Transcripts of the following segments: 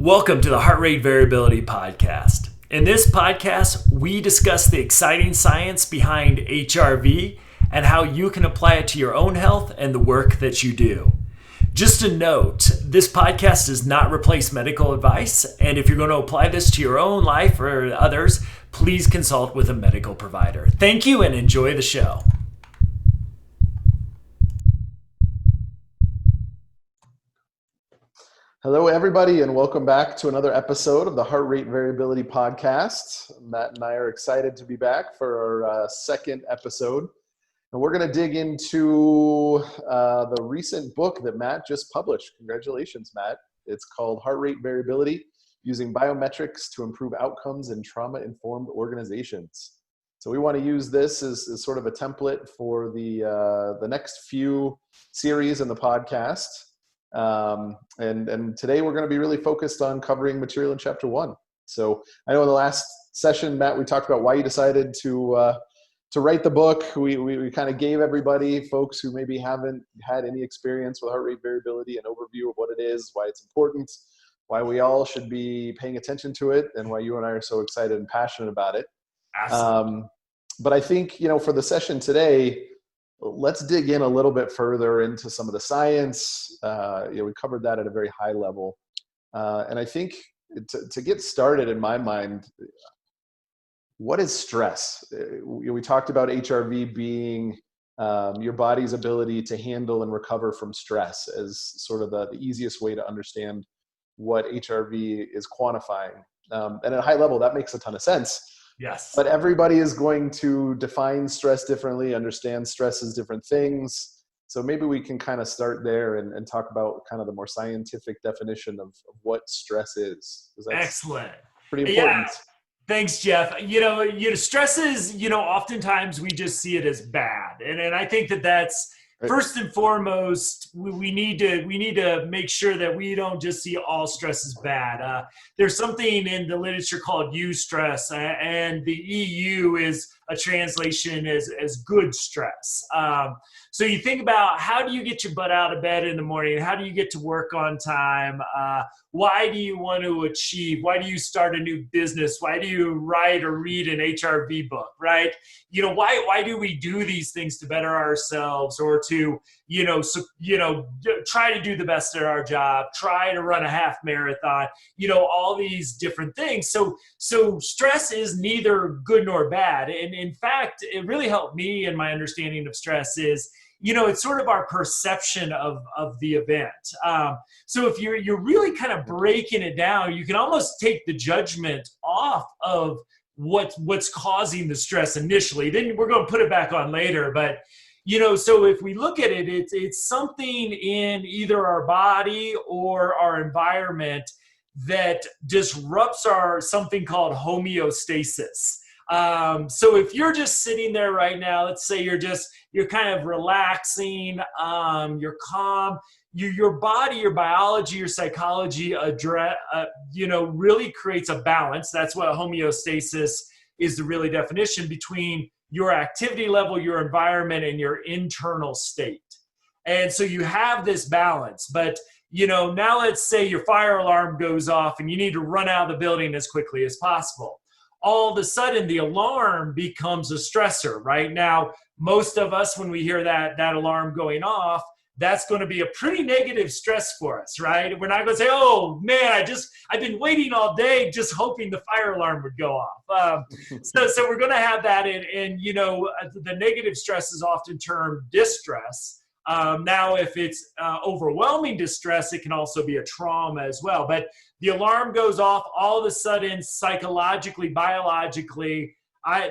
Welcome to the Heart Rate Variability Podcast. In this podcast, we discuss the exciting science behind HRV and how you can apply it to your own health and the work that you do. Just a note, this podcast does not replace medical advice, and if you're going to apply this to your own life or others, please consult with a medical provider. Thank you and enjoy the show. Hello, everybody, and welcome back to another episode of the Heart Rate Variability Podcast. Matt and I are excited to be back for our second episode. And we're going to dig into the recent book that Matt just published. Congratulations, Matt. It's called Heart Rate Variability, Using Biometrics to Improve Outcomes in Trauma-Informed Organizations. So we want to use this as sort of a template for the next few series in the podcast. And today we're going to be really focused on covering material in chapter 1. So I know in the last session, Matt, we talked about why you decided to write the book. We kind of gave everybody, folks who maybe haven't had any experience with heart rate variability, an overview of what it is, why it's important, why we all should be paying attention to it, and why you and I are so excited and passionate about it. Awesome. But I think, for the session today, let's dig in a little bit further into some of the science. We covered that at a very high level. And I think to get started, in my mind, what is stress? We talked about HRV being your body's ability to handle and recover from stress as sort of the easiest way to understand what HRV is quantifying. And at a high level, that makes a ton of sense. Yes. But everybody is going to define stress differently, understand stress as different things. So maybe we can kind of start there and talk about kind of the more scientific definition of what stress is. Excellent. Pretty important. Yeah. Thanks, Jeff. Stress is, oftentimes we just see it as bad. And I think that's first and foremost, we need to make sure that we don't just see all stress as bad. There's something in the literature called eustress, and the EU is a translation as good stress. So you think about, how do you get your butt out of bed in the morning? How do you get to work on time? Why do you want to achieve? Why do you start a new business? Why do you write or read an HRV book, right? Why do we do these things to better ourselves, or to, try to do the best at our job, try to run a half marathon, all these different things. So stress is neither good nor bad. And in fact, it really helped me in my understanding of stress is, it's sort of our perception of the event. So if you're really kind of breaking it down, you can almost take the judgment off of what's causing the stress initially. Then we're going to put it back on later. But, so if we look at it, it's something in either our body or our environment that disrupts something called homeostasis. So if you're just sitting there right now, let's say you're kind of relaxing, you're calm, your body, your biology, your psychology, really creates a balance. That's what homeostasis is, the really definition between your activity level, your environment, and your internal state. And so you have this balance, but now let's say your fire alarm goes off and you need to run out of the building as quickly as possible. All of a sudden, the alarm becomes a stressor. Right now, most of us, when we hear that alarm going off, that's going to be a pretty negative stress for us, right? We're not going to say, oh man, I've been waiting all day just hoping the fire alarm would go off. So we're going to have that. And the negative stress is often termed distress. Now, if it's overwhelming distress, it can also be a trauma as well. But the alarm goes off, all of a sudden, psychologically, biologically,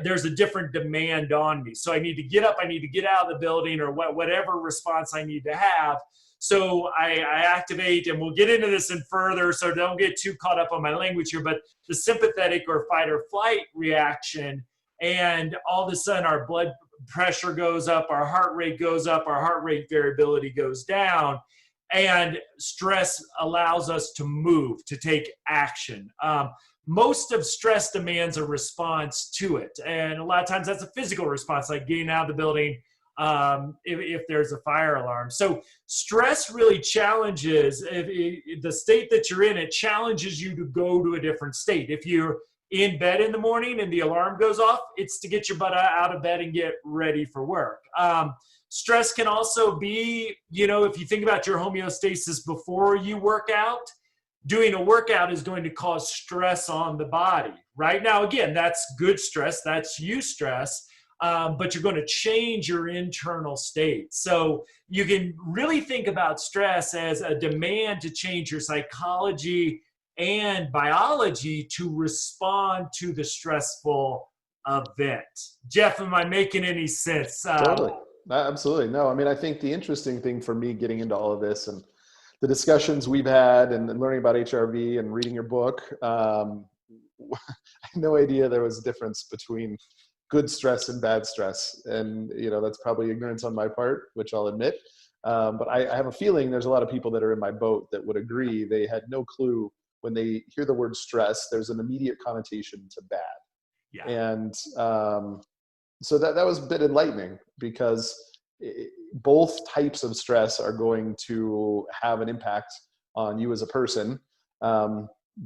there's a different demand on me. So I need to get up, I need to get out of the building, or whatever response I need to have. So I activate, and we'll get into this in further, so don't get too caught up on my language here, but the sympathetic or fight or flight reaction, and all of a sudden our blood pressure goes up, our heart rate goes up, our heart rate variability goes down, and stress allows us to move, to take action. Most of stress demands a response to it. And a lot of times that's a physical response, like getting out of the building, if there's a fire alarm. So stress really challenges the state that you're in. It challenges you to go to a different state. If you're in bed in the morning and the alarm goes off, it's to get your butt out of bed and get ready for work. Stress can also be, if you think about your homeostasis before you work out, doing a workout is going to cause stress on the body. Right now, again, that's good stress, that's eustress, but you're going to change your internal state. So you can really think about stress as a demand to change your psychology and biology to respond to the stressful event. Jeff, am I making any sense? Totally. Absolutely. No, I mean, I think the interesting thing for me getting into all of this and the discussions we've had and learning about HRV and reading your book, I had no idea there was a difference between good stress and bad stress. And, that's probably ignorance on my part, which I'll admit. But I have a feeling there's a lot of people that are in my boat that would agree. They had no clue when they hear the word stress, there's an immediate connotation to bad. Yeah. And so that was a bit enlightening because both types of stress are going to have an impact on you as a person.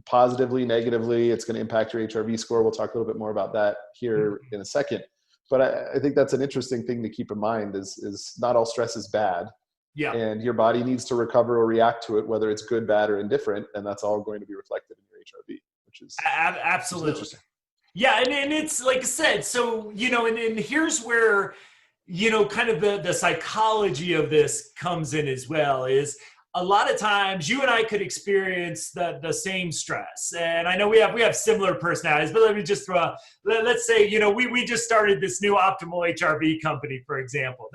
Positively, negatively, it's going to impact your HRV score. We'll talk a little bit more about that here in a second. But I think that's an interesting thing to keep in mind is not all stress is bad. Yeah. And your body needs to recover or react to it, whether it's good, bad, or indifferent. And that's all going to be reflected in your HRV, which is absolutely interesting. Yeah. And it's like I said, so, and here's where, kind of the psychology of this comes in as well is a lot of times you and I could experience the same stress. And I know we have similar personalities, but let me just let's say, we just started this new optimal HRV company, for example.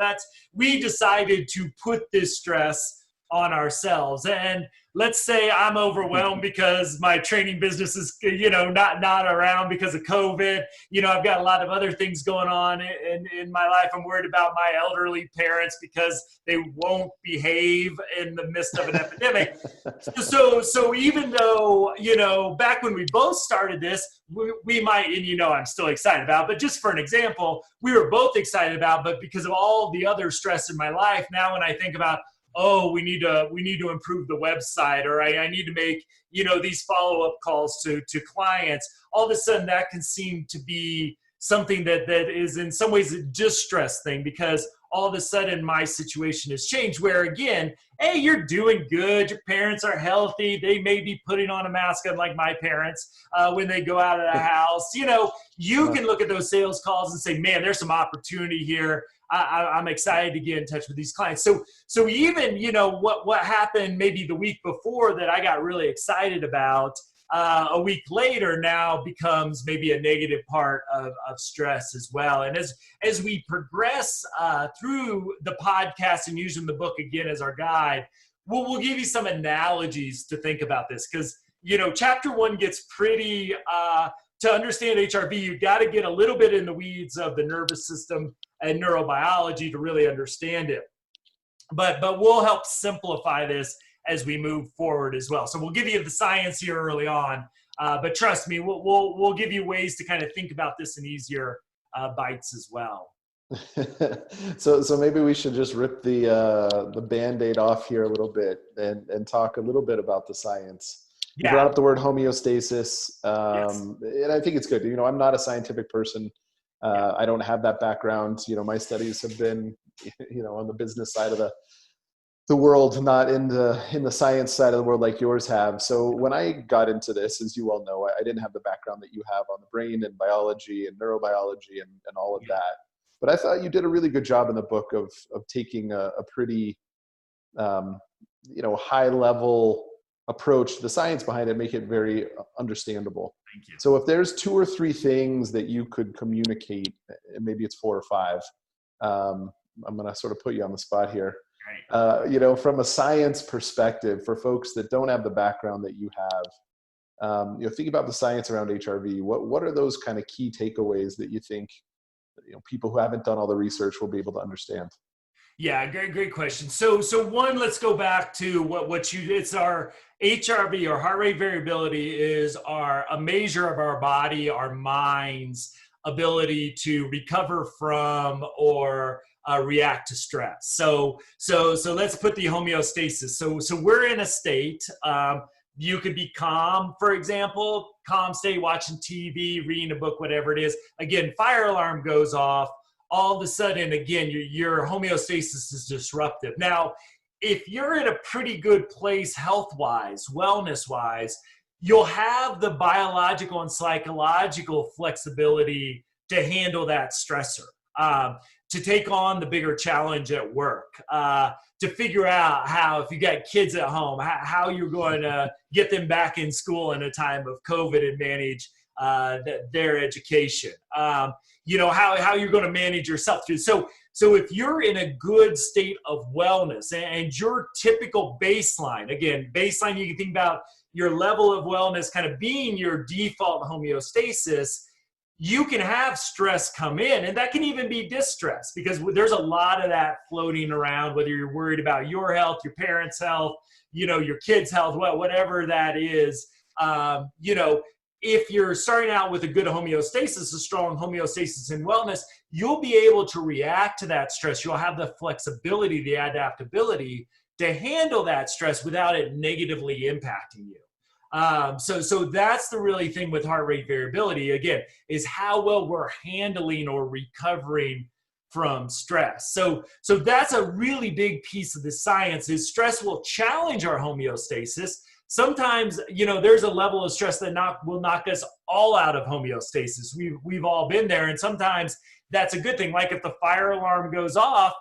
We decided to put this stress on ourselves. And let's say I'm overwhelmed because my training business is, not around because of COVID. I've got a lot of other things going on in my life. I'm worried about my elderly parents because they won't behave in the midst of an epidemic. So even though, back when we both started this, we might, and I'm still excited about, but just for an example, we were both excited about, but because of all the other stress in my life, now when I think about, we need to improve the website, or I need to make, these follow-up calls to clients. All of a sudden that can seem to be something that is in some ways a distress thing, because all of a sudden my situation has changed where, again, hey, you're doing good. Your parents are healthy. They may be putting on a mask, unlike my parents, when they go out of the house. You can look at those sales calls and say, man, there's some opportunity here. I'm excited to get in touch with these clients. So even, what happened maybe the week before that I got really excited about, a week later now becomes maybe a negative part of stress as well. And as we progress through the podcast and using the book again as our guide, we'll give you some analogies to think about this, because, chapter 1 gets pretty, to understand HRV, you've got to get a little bit in the weeds of the nervous system and neurobiology to really understand it. But we'll help simplify this as we move forward as well. So we'll give you the science here early on, but trust me, we'll give you ways to kind of think about this in easier bites as well. So maybe we should just rip the Band-Aid off here a little bit and talk a little bit about the science. You brought up the word homeostasis, Yes. and I think it's good. I'm not a scientific person. I don't have that background. My studies have been, on the business side of the world, not in the science side of the world like yours have. So when I got into this, as you all know, I didn't have the background that you have on the brain and biology and neurobiology and all of that. But I thought you did a really good job in the book of taking a pretty, high level approach to the science behind it, make it very understandable. Thank you. So if there's 2 or 3 things that you could communicate, and maybe it's 4 or 5, I'm going to sort of put you on the spot here. Right. From a science perspective, for folks that don't have the background that you have, think about the science around HRV. What are those kind of key takeaways that you think, people who haven't done all the research will be able to understand? Yeah, great question. So one, let's go back to it's our HRV, or heart rate variability, is a measure of our body, our mind's ability to recover from or react to stress. So let's put the homeostasis. So we're in a state. You could be calm, for example, calm state, watching TV, reading a book, whatever it is. Again, fire alarm goes off. All of a sudden, again, your homeostasis is disruptive. Now, if you're in a pretty good place health-wise, wellness-wise, you'll have the biological and psychological flexibility to handle that stressor, to take on the bigger challenge at work, to figure out how, if you got kids at home, how you're going to get them back in school in a time of COVID and manage their education. You know, how you're going to manage yourself through. So if you're in a good state of wellness and your typical baseline, again, baseline, you can think about your level of wellness kind of being your default homeostasis, you can have stress come in, and that can even be distress, because there's a lot of that floating around, whether you're worried about your health, your parents' health, you know, your kids' health, whatever that is. You know, if you're starting out with a good homeostasis, a strong homeostasis in wellness, you'll be able to react to that stress. You'll have the flexibility, the adaptability to handle that stress without it negatively impacting you. So that's the really thing with heart rate variability, again, is how well we're handling or recovering from stress. So that's a really big piece of the science, is stress will challenge our homeostasis. Sometimes, you know, there's a level of stress that will knock us all out of homeostasis. We've all been there. And sometimes that's a good thing. Like if the fire alarm goes off,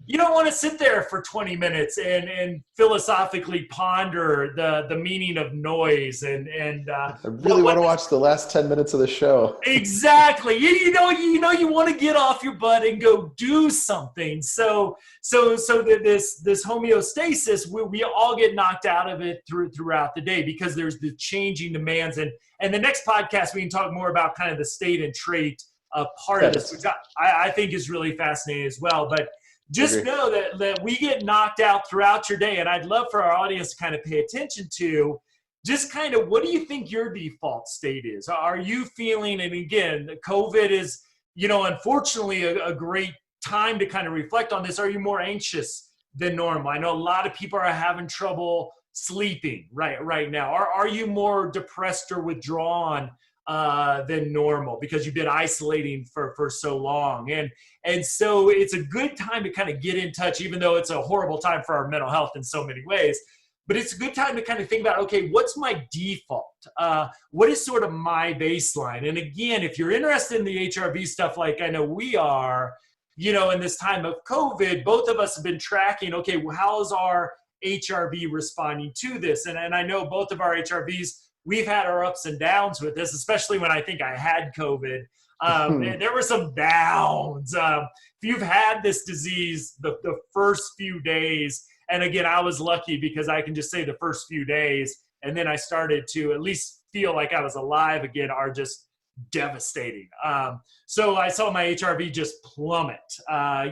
you don't want to sit there for 20 minutes and philosophically ponder the meaning of noise and I really want to watch the last 10 minutes of the show. Exactly. You know, you want to get off your butt and go do something. So this homeostasis, we all get knocked out of it throughout the day, because there's the changing demands. And the next podcast, we can talk more about kind of the state and trait part of this, which I think is really fascinating as well. But just know that we get knocked out throughout your day. And I'd love for our audience to kind of pay attention to just kind of, what do you think your default state is? Are you feeling, and again, COVID is, you know, unfortunately a great time to kind of reflect on this. Are you more anxious than normal? I know a lot of people are having trouble sleeping right now. Are you more depressed or withdrawn than normal because you've been isolating for so long? And so it's a good time to kind of get in touch, even though it's a horrible time for our mental health in so many ways. But it's a good time to kind of think about, okay, what's my default? What is sort of my baseline? And again, if you're interested in the HRV stuff, like I know we are, you know, in this time of COVID, both of us have been tracking, okay, well, how's our HRV responding to this? And I know both of our HRVs, we've had our ups and downs with this, especially when I think I had COVID. And there were some downs. If you've had this disease, the first few days, and again, I was lucky because I can just say the first few days, and then I started to at least feel like I was alive again, are just devastating. So I saw my HRV just plummet,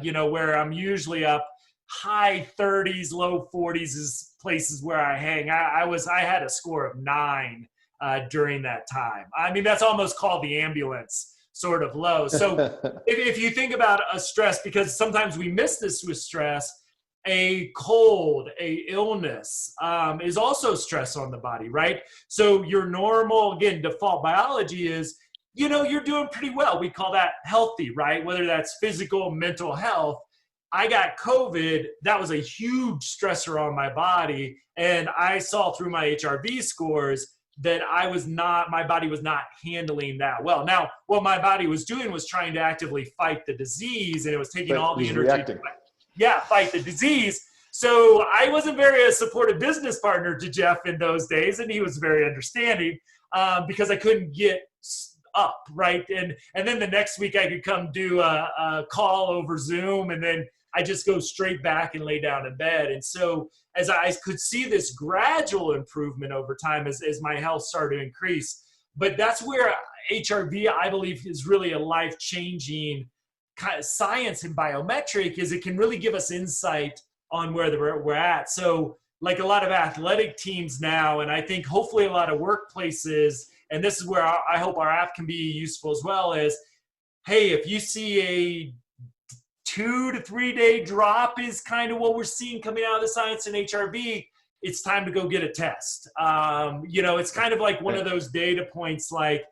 you know, where I'm usually up high 30s, low 40s is places where I hang. I had a score of 9 during that time. I mean, that's almost called the ambulance sort of low. So if you think about a stress, because sometimes we miss this with stress, a cold, a illness is also stress on the body, right? So your normal, again, default biology is, you know, you're doing pretty well. We call that healthy, right? Whether that's physical, mental health. I got COVID. That was a huge stressor on my body. And I saw through my HRV scores that my body was not handling that well. Now, what my body was doing was trying to actively fight the disease, and it was taking all the energy to fight the disease. So I wasn't very a supportive business partner to Jeff in those days, and he was very understanding because I couldn't get up, right? And then the next week I could come do a call over Zoom, and then I just go straight back and lay down in bed. And so as I could see this gradual improvement over time as my health started to increase. But that's where HRV, I believe, is really a life-changing kind of science and biometric, is it can really give us insight on where we're at. So like a lot of athletic teams now, and I think hopefully a lot of workplaces, and this is where I hope our app can be useful as well, is, hey, if you see a 2 to 3 day drop is kind of what we're seeing coming out of the science in HRV, it's time to go get a test. It's kind of like one of those data points like,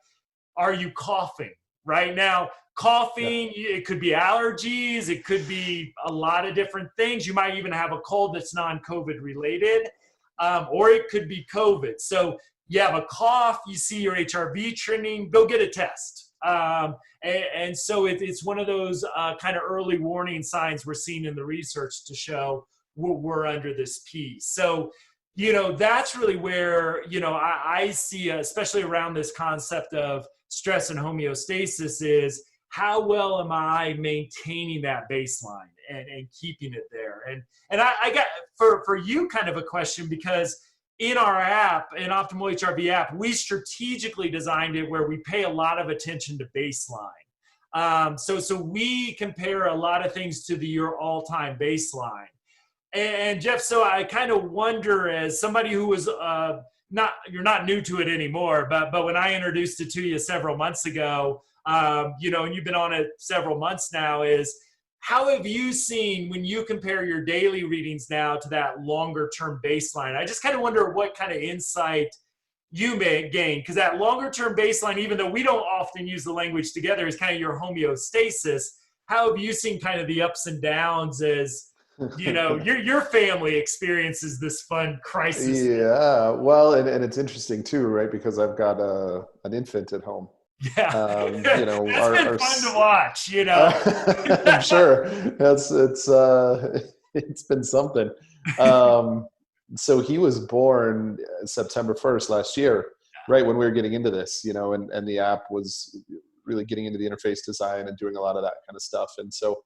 are you coughing? Right now, coughing, it could be allergies, it could be a lot of different things. You might even have a cold that's non-COVID related, or it could be COVID. So you have a cough, you see your HRV trending, go get a test. And so it's one of those kind of early warning signs we're seeing in the research to show we're under this piece. So, that's really where, I see, especially around this concept of stress and homeostasis, is how well am I maintaining that baseline and keeping it there? And I got for you kind of a question, because in our app, in Optimal HRV app, we strategically designed it where we pay a lot of attention to baseline. So we compare a lot of things to your all-time baseline. And Jeff, so I kind of wonder, as somebody who was you're not new to it anymore, but when I introduced it to you several months ago, and you've been on it several months now, is how have you seen when you compare your daily readings now to that longer term baseline? I just kind of wonder what kind of insight you may gain, because that longer term baseline, even though we don't often use the language together, is kind of your homeostasis. How have you seen kind of the ups and downs as your family experiences this fun crisis? Yeah, well, and it's interesting too, right? Because I've got an infant at home. Yeah, it's been fun to watch. I'm sure it's been something. So he was born September 1st last year, right when we were getting into this, and the app was really getting into the interface design and doing a lot of that kind of stuff. And so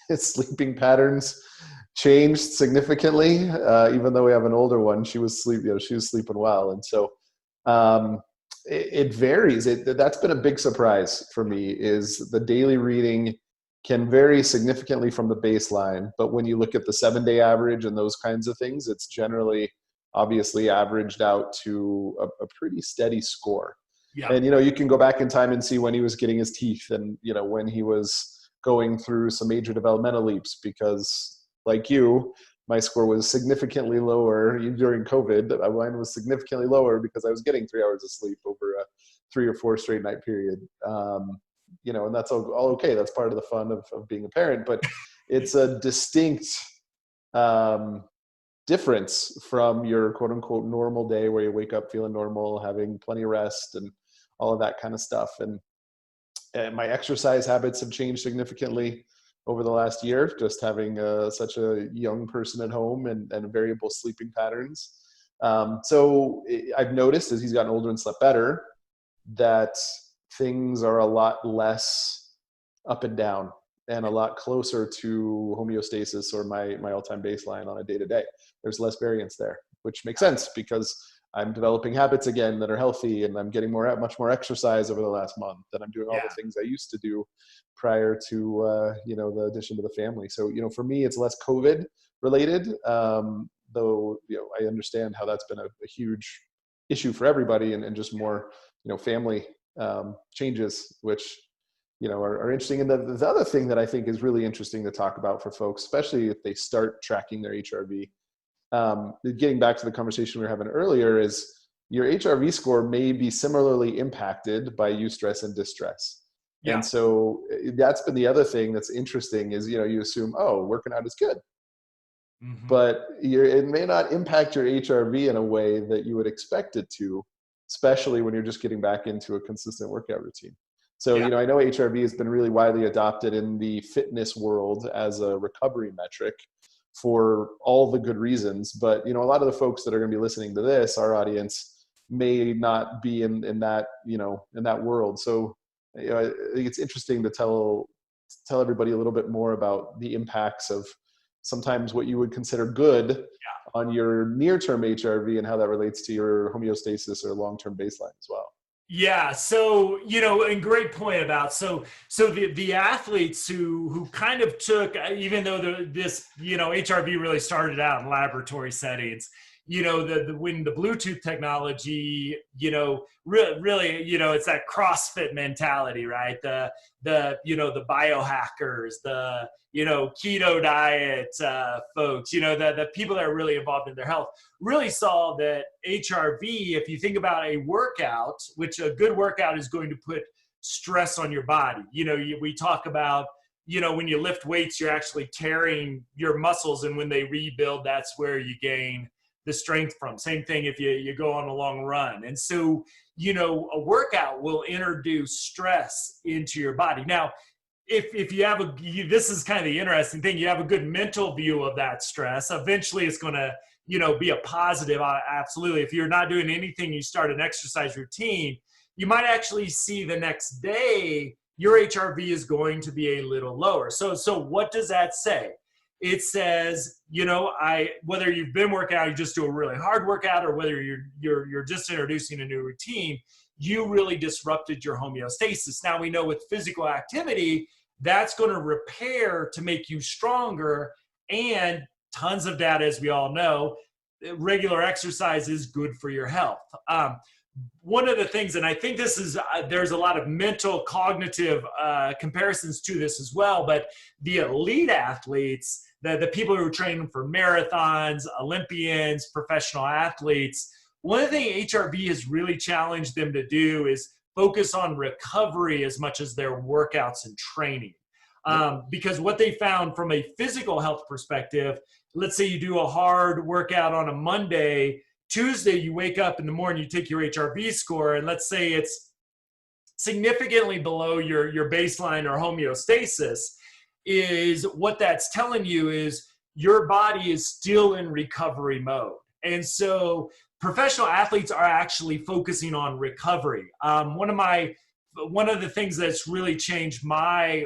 his sleeping patterns changed significantly. Even though we have an older one, she was sleeping well. And so it varies. That's been a big surprise for me, is the daily reading can vary significantly from the baseline. But when you look at the 7-day average and those kinds of things, it's generally obviously averaged out to a pretty steady score. Yeah. And, you can go back in time and see when he was getting his teeth and, when he was going through some major developmental leaps, because like my score was significantly lower during COVID. Mine was significantly lower because I was getting 3 hours of sleep over a 3 or 4 straight night period. And that's all okay. That's part of the fun of being a parent, but it's a distinct difference from your quote unquote normal day where you wake up feeling normal, having plenty of rest and all of that kind of stuff. And my exercise habits have changed significantly over the last year, just having such a young person at home and variable sleeping patterns. So I've noticed as he's gotten older and slept better that things are a lot less up and down and a lot closer to homeostasis or my all-time baseline on a day-to-day. There's less variance there, which makes sense because I'm developing habits again that are healthy, and I'm getting much more exercise over the last month, and I'm doing all the things I used to do prior to the addition to the family. So for me, it's less COVID related, though I understand how that's been a huge issue for everybody, and just more family changes, which are interesting. And the other thing that I think is really interesting to talk about for folks, especially if they start tracking their HRV. Getting back to the conversation we were having earlier, is your HRV score may be similarly impacted by eustress and distress. Yeah. And so that's been the other thing that's interesting is, you assume, working out is good. Mm-hmm. But it may not impact your HRV in a way that you would expect it to, especially when you're just getting back into a consistent workout routine. So, I know HRV has been really widely adopted in the fitness world as a recovery metric for all the good reasons. But, a lot of the folks that are going to be listening to this, our audience, may not be in that, in that world. So I think it's interesting to tell everybody a little bit more about the impacts of sometimes what you would consider good on your near-term HRV and how that relates to your homeostasis or long-term baseline as well. Yeah. So, and great point about, so the athletes who kind of took, even though this, HRV really started out in laboratory settings, when the Bluetooth technology, really, it's that CrossFit mentality, right? The biohackers, the, keto diet folks, the people that are really involved in their health really saw that HRV, if you think about a workout, which a good workout is going to put stress on your body. We talk about, when you lift weights, you're actually tearing your muscles. And when they rebuild, that's where you gain the strength from. Same thing if you go on a long run. And so, a workout will introduce stress into your body. Now, if you have this is kind of the interesting thing, you have a good mental view of that stress, eventually it's going to, be a positive. Absolutely. If you're not doing anything, you start an exercise routine, you might actually see the next day your HRV is going to be a little lower. So what does that say? It says, whether you've been working out, you just do a really hard workout, or whether you're just introducing a new routine, you really disrupted your homeostasis. Now we know with physical activity, that's going to repair to make you stronger, and tons of data, as we all know, regular exercise is good for your health. One of the things, and I think this is, there's a lot of mental cognitive comparisons to this as well, but the elite athletes, the people who are training for marathons, Olympians, professional athletes, one of the things HRV has really challenged them to do is focus on recovery as much as their workouts and training. Because what they found from a physical health perspective, let's say you do a hard workout on a Monday, Tuesday, you wake up in the morning, you take your HRV score, and let's say it's significantly below your baseline or homeostasis, is what that's telling you is your body is still in recovery mode. And so professional athletes are actually focusing on recovery. One of the things that's really changed my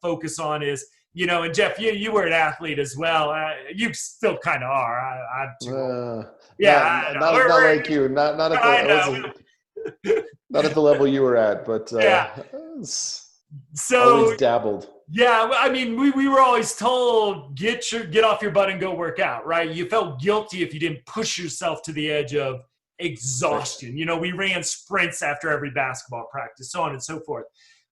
focus on is, and Jeff, you were an athlete as well. You still kind of are. I'm too. Not like you. Not at not at the level you were at, but always dabbled. Yeah, I mean, we were always told get off your butt and go work out, right? You felt guilty if you didn't push yourself to the edge of exhaustion. We ran sprints after every basketball practice, so on and so forth.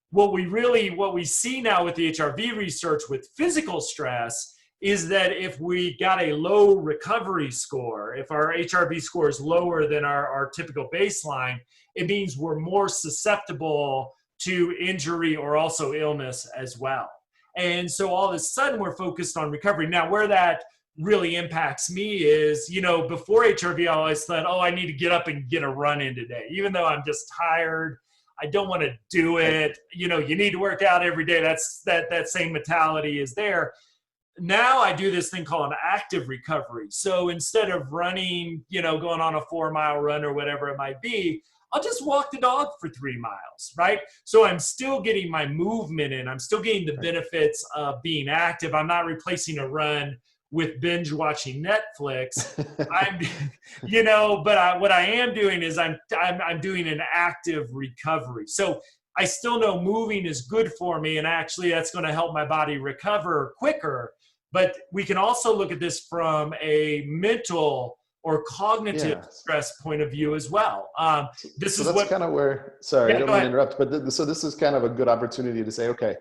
What we see now with the HRV research with physical stress is that if we got a low recovery score, if our HRV score is lower than our typical baseline, it means we're more susceptible to injury or also illness as well. And so all of a sudden we're focused on recovery. Now, where that really impacts me is, before HRV, I always thought, I need to get up and get a run in today, even though I'm just tired. I don't want to do it. You need to work out every day. That same mentality is there. Now I do this thing called an active recovery. So instead of running, going on a 4-mile run or whatever it might be, I'll just walk the dog for 3 miles, right? So I'm still getting my movement in. I'm still getting the benefits of being active. I'm not replacing a run with binge watching Netflix. But what I am doing is I'm doing an active recovery. So I still know moving is good for me, and actually that's going to help my body recover quicker. But we can also look at this from a mental or cognitive stress point of view as well. That's kind of where, sorry, I don't mean to interrupt, but so this is kind of a good opportunity to say, okay,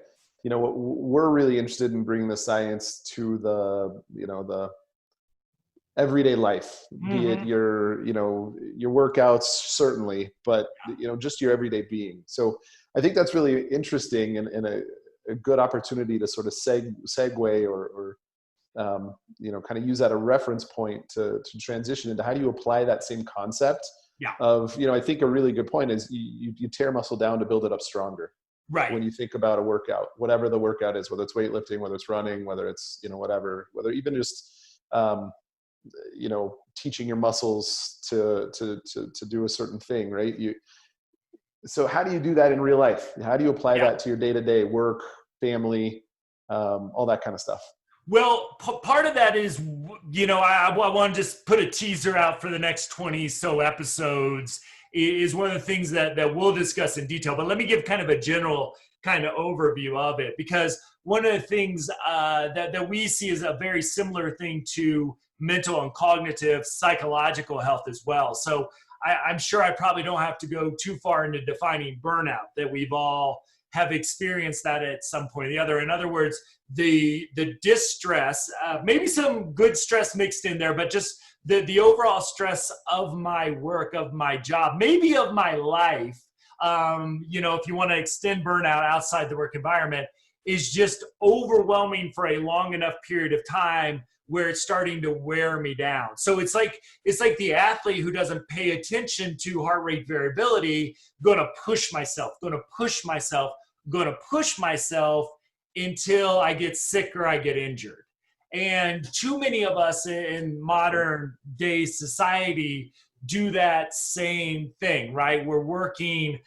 we're really interested in bringing the science to the everyday life, be it your workouts, certainly, but just your everyday being. So I think that's really interesting and a good opportunity to sort of segue or kind of use that a reference point to transition into how do you apply that same concept of, I think a really good point is you tear muscle down to build it up stronger. Right. When you think about a workout, whatever the workout is, whether it's weightlifting, whether it's running, whether it's, whatever, whether even just, teaching your muscles to do a certain thing, right? So how do you do that in real life? How do you apply that to your day-to-day work, family, all that kind of stuff? Well, part of that is, I want to just put a teaser out for the next 20 so episodes is one of the things that we'll discuss in detail. But let me give kind of a general kind of overview of it, because one of the things that we see is a very similar thing to mental and cognitive psychological health as well. So I'm sure I probably don't have to go too far into defining burnout, that we've all have experienced that at some point or the other. In other words, the distress, maybe some good stress mixed in there, but just the overall stress of my work, of my job, maybe of my life, if you want to extend burnout outside the work environment, is just overwhelming for a long enough period of time where it's starting to wear me down. So it's like the athlete who doesn't pay attention to heart rate variability, gonna push myself until I get sick or I get injured. And too many of us in modern day society do that same thing, right? We're working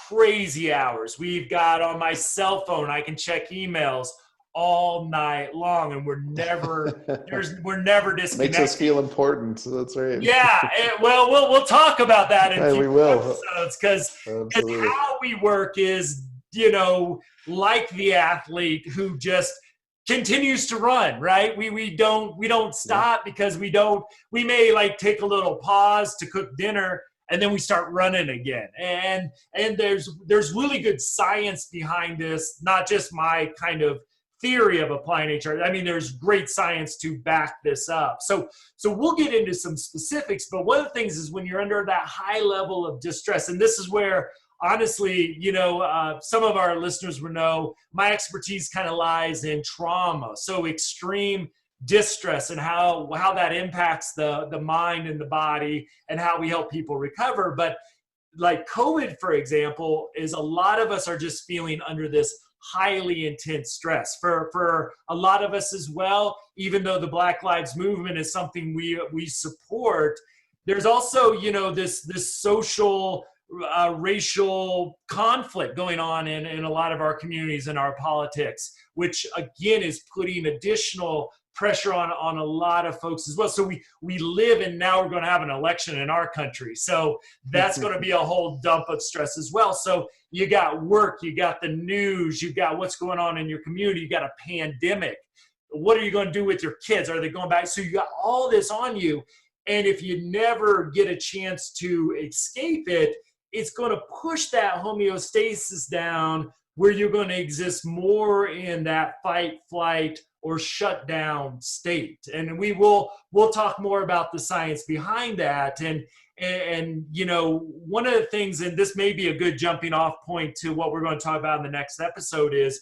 crazy hours. We've got on my cell phone, I can check emails all night long, and we're never disconnected. Makes us feel important. So that's right. Yeah, we'll talk about that in future episodes, because how we work is, like the athlete who just continues to run, right? We don't stop because we may like take a little pause to cook dinner, and then we start running again. And there's really good science behind this, not just my kind of theory of applying HRV. I mean, there's great science to back this up. So we'll get into some specifics, but one of the things is when you're under that high level of distress, and this is where, honestly, some of our listeners will know my expertise kind of lies in trauma. So extreme distress and how that impacts the mind and the body and how we help people recover. But like COVID, for example, is a lot of us are just feeling under this highly intense stress. For a lot of us as well, even though the Black Lives Movement is something we support, there's also, this social racial conflict going on in a lot of our communities and our politics, which again is putting additional pressure on a lot of folks as well. So we live, and now we're going to have an election in our country. So that's going to be a whole dump of stress as well. So you got work, you got the news, you got what's going on in your community, you got a pandemic. What are you going to do with your kids? Are they going back? So you got all this on you. And if you never get a chance to escape it, it's going to push that homeostasis down, where you're going to exist more in that fight, flight, or shut down state. And we'll talk more about the science behind that. And one of the things, and this may be a good jumping off point to what we're going to talk about in the next episode, is,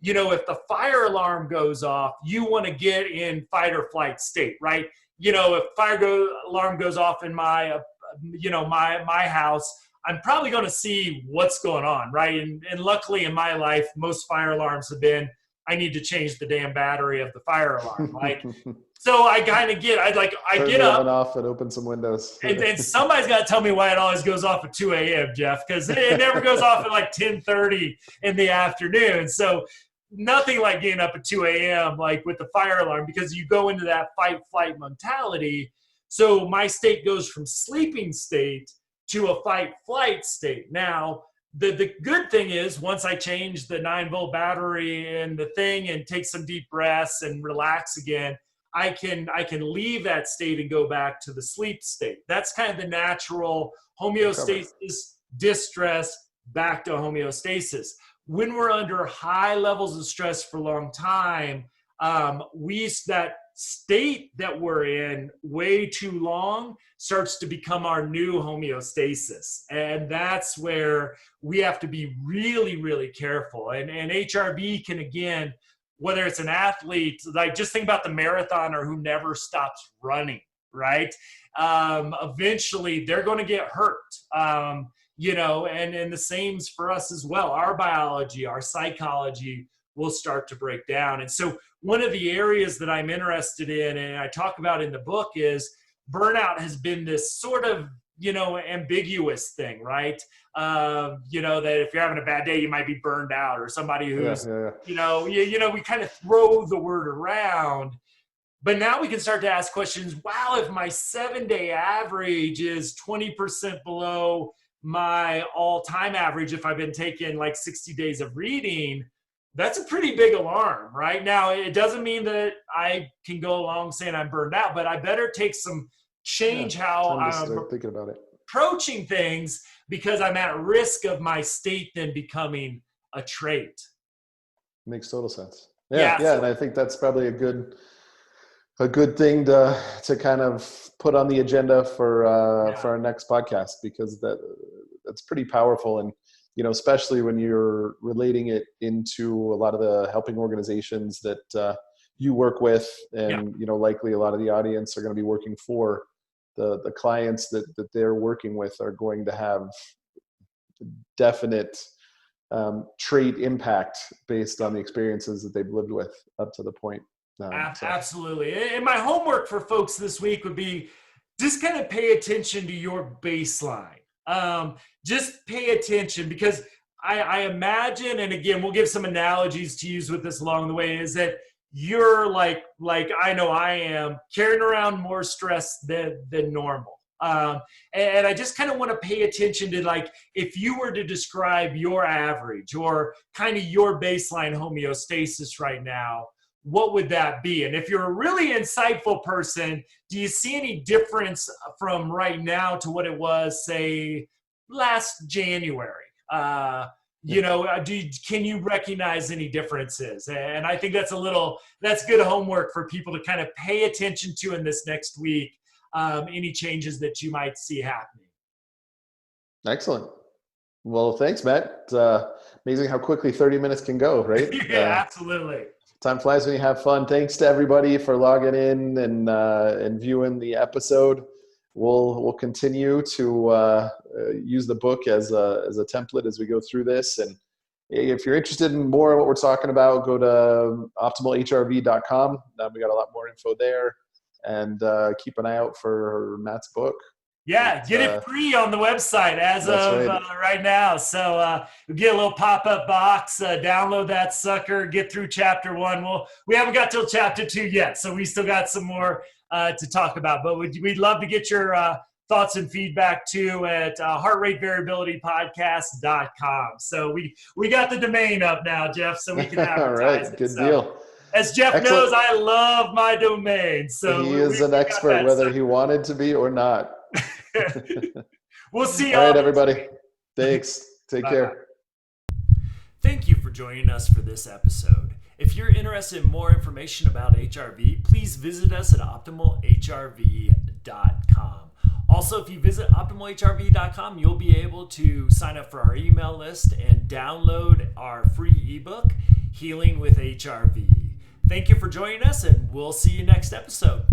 if the fire alarm goes off, you want to get in fight or flight state, right? If alarm goes off in my house, I'm probably going to see what's going on, right? And luckily in my life, most fire alarms have been, I need to change the damn battery of the fire alarm. Like, so I kind of get up off and open some windows. and somebody's got to tell me why it always goes off at 2 a.m., Jeff, because it never goes off at like 10:30 in the afternoon. So nothing like getting up at 2 a.m. like with the fire alarm, because you go into that fight flight mentality. So my state goes from sleeping state to a fight flight state. Now, the good thing is, once I change the 9-volt battery in the thing and take some deep breaths and relax again, I can leave that state and go back to the sleep state. That's kind of the natural homeostasis, distress, back to homeostasis. When we're under high levels of stress for a long time, that state that we're in way too long starts to become our new homeostasis. And that's where we have to be really, really careful. And HRV can, again, whether it's an athlete, like just think about the marathoner who never stops running, right? Eventually they're going to get hurt, and the same's for us as well. Our biology, our psychology will start to break down. And so one of the areas that I'm interested in, and I talk about in the book, is burnout has been this sort of, ambiguous thing, right? That if you're having a bad day, you might be burned out, or somebody who's, we kind of throw the word around. But now we can start to ask questions. Wow, if my 7-day average is 20% below my all-time average, if I've been taking like 60 days of reading, That's a pretty big alarm right now. It doesn't mean that I can go along saying I'm burned out, but I better take some change how Time to I'm start thinking about it. approaching things, because I'm at risk of my state then becoming a trait. Makes total sense. Yeah. And I think that's probably a good thing to kind of put on the agenda for our next podcast, because that's pretty powerful. And especially when you're relating it into a lot of the helping organizations that you work with, and likely a lot of the audience are going to be working for. The clients that they're working with are going to have definite trait impact based on the experiences that they've lived with up to the point. Absolutely. And my homework for folks this week would be just kind of pay attention to your baseline. Just pay attention, because I imagine, and again, we'll give some analogies to use with this along the way, is that you're like I know I am, carrying around more stress than normal. And I just kind of want to pay attention to, like, if you were to describe your average or kind of your baseline homeostasis right now, what would that be? And if you're a really insightful person, do you see any difference from right now to what it was, say, last January? Can you recognize any differences? And I think that's good homework for people to kind of pay attention to in this next week, any changes that you might see happening. Excellent. Well, thanks, Matt. It's amazing how quickly 30 minutes can go, right? Yeah, absolutely. Time flies when you have fun. Thanks to everybody for logging in and viewing the episode. We'll continue to use the book as a template as we go through this. And if you're interested in more of what we're talking about, go to optimalhrv.com. We got a lot more info there, and keep an eye out for Matt's book. Yeah, get it free on the website as of right now. So get a little pop-up box, download that sucker, get through chapter 1. Well, we haven't got till chapter 2 yet, so we still got some more to talk about. But we'd love to get your thoughts and feedback too at heartratevariabilitypodcast.com. So we got the domain up now, Jeff, so we can advertise. All right, good deal. As Jeff knows, I love my domain. So he is an expert, whether he wanted to be or not. We'll see. All right, everybody. Thanks. Take care. Thank you for joining us for this episode. If you're interested in more information about HRV, please visit us at optimalhrv.com. Also, if you visit optimalhrv.com, you'll be able to sign up for our email list and download our free ebook, Healing with HRV. Thank you for joining us, and we'll see you next episode.